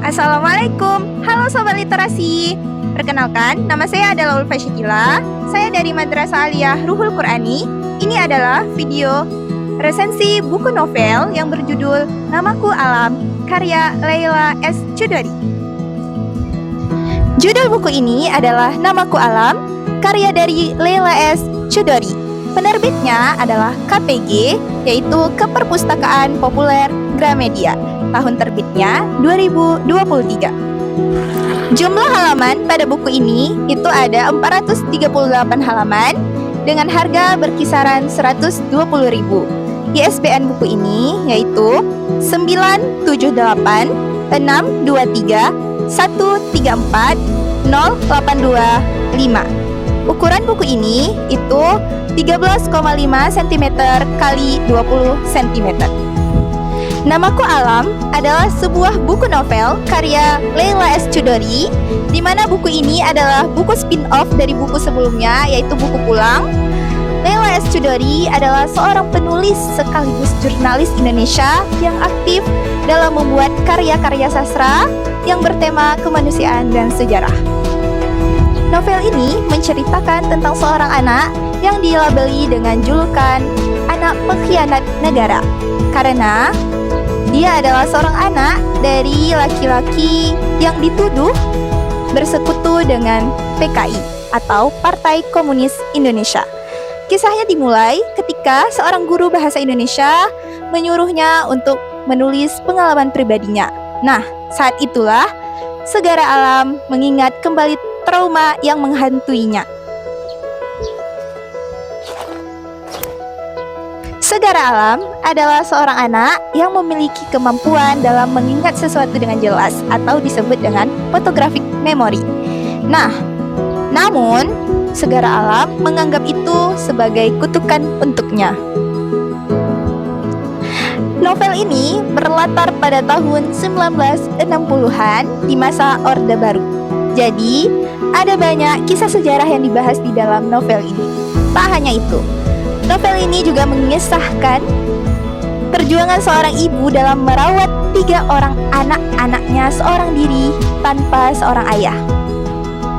Assalamualaikum, halo Sobat Literasi. Perkenalkan, nama saya adalah Ulfa Syakila. Saya dari Madrasah Aliyah Ruhul Qurani. Ini adalah video resensi buku novel yang berjudul Namaku Alam, karya Leila S. Chudori. Judul buku ini adalah Namaku Alam, karya dari Leila S. Chudori. Penerbitnya adalah KPG, yaitu Keperpustakaan Populer Gramedia. Tahun terbitnya 2023. Jumlah halaman pada buku ini itu ada 438 halaman dengan harga berkisaran 120.000. ISBN buku ini yaitu 978 623 134 0825. Ukuran buku ini itu 13,5 cm kali 20 cm. Namaku Alam adalah sebuah buku novel karya Leila S. Chudori, di mana buku ini adalah buku spin-off dari buku sebelumnya, yaitu buku Pulang. Leila S. Chudori adalah seorang penulis sekaligus jurnalis Indonesia yang aktif dalam membuat karya-karya sastra yang bertema kemanusiaan dan sejarah. Novel ini menceritakan tentang seorang anak yang dilabeli dengan julukan anak pengkhianat negara, karena dia adalah seorang anak dari laki-laki yang dituduh bersekutu dengan PKI atau Partai Komunis Indonesia. Kisahnya dimulai ketika seorang guru bahasa Indonesia menyuruhnya untuk menulis pengalaman pribadinya. Nah, saat itulah Segara Alam mengingat kembali trauma yang menghantuinya. Segara Alam adalah seorang anak yang memiliki kemampuan dalam mengingat sesuatu dengan jelas atau disebut dengan photographic memory. Nah, namun Segara Alam menganggap itu sebagai kutukan untuknya. Novel ini berlatar pada tahun 1960-an di masa Orde Baru. Jadi, ada banyak kisah sejarah yang dibahas di dalam novel ini. Tak hanya itu, novel ini juga mengisahkan perjuangan seorang ibu dalam merawat 3 orang anak-anaknya seorang diri tanpa seorang ayah.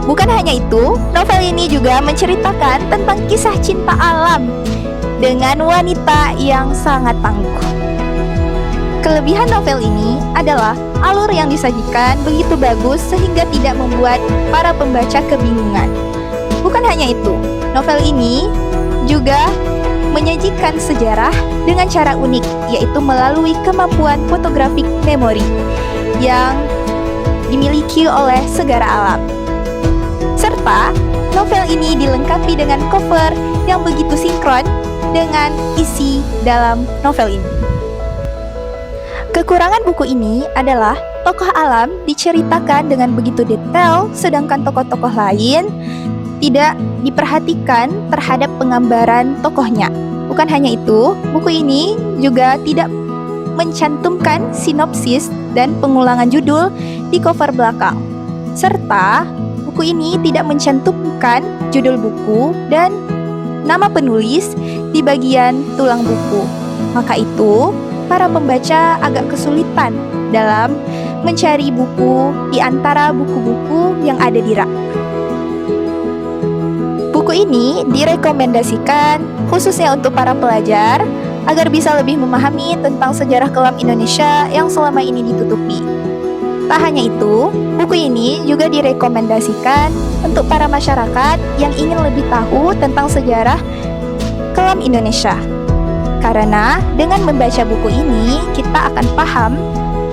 Bukan hanya itu, novel ini juga menceritakan tentang kisah cinta alam dengan wanita yang sangat tangguh. Kelebihan novel ini adalah alur yang disajikan begitu bagus sehingga tidak membuat para pembaca kebingungan. Bukan hanya itu, novel ini juga menyajikan sejarah dengan cara unik, yaitu melalui kemampuan photographic memory yang dimiliki oleh Segara Alam. Serta novel ini dilengkapi dengan cover yang begitu sinkron dengan isi dalam novel ini. Kekurangan buku ini adalah tokoh alam diceritakan dengan begitu detail, sedangkan tokoh-tokoh lain tidak diperhatikan terhadap penggambaran tokohnya. Bukan hanya itu, buku ini juga tidak mencantumkan sinopsis dan pengulangan judul di cover belakang. Serta buku ini tidak mencantumkan judul buku dan nama penulis di bagian tulang buku. Maka itu, para pembaca agak kesulitan dalam mencari buku di antara buku-buku yang ada di rak. Buku ini direkomendasikan khususnya untuk para pelajar agar bisa lebih memahami tentang sejarah kelam Indonesia yang selama ini ditutupi. Tak hanya itu, buku ini juga direkomendasikan untuk para masyarakat yang ingin lebih tahu tentang sejarah kelam Indonesia. Karena dengan membaca buku ini, kita akan paham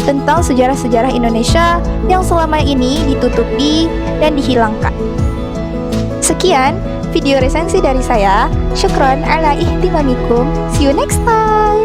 tentang sejarah-sejarah Indonesia yang selama ini ditutupi dan dihilangkan. Sekian video resensi dari saya. Syukron ala ihtimamikum. See you next time.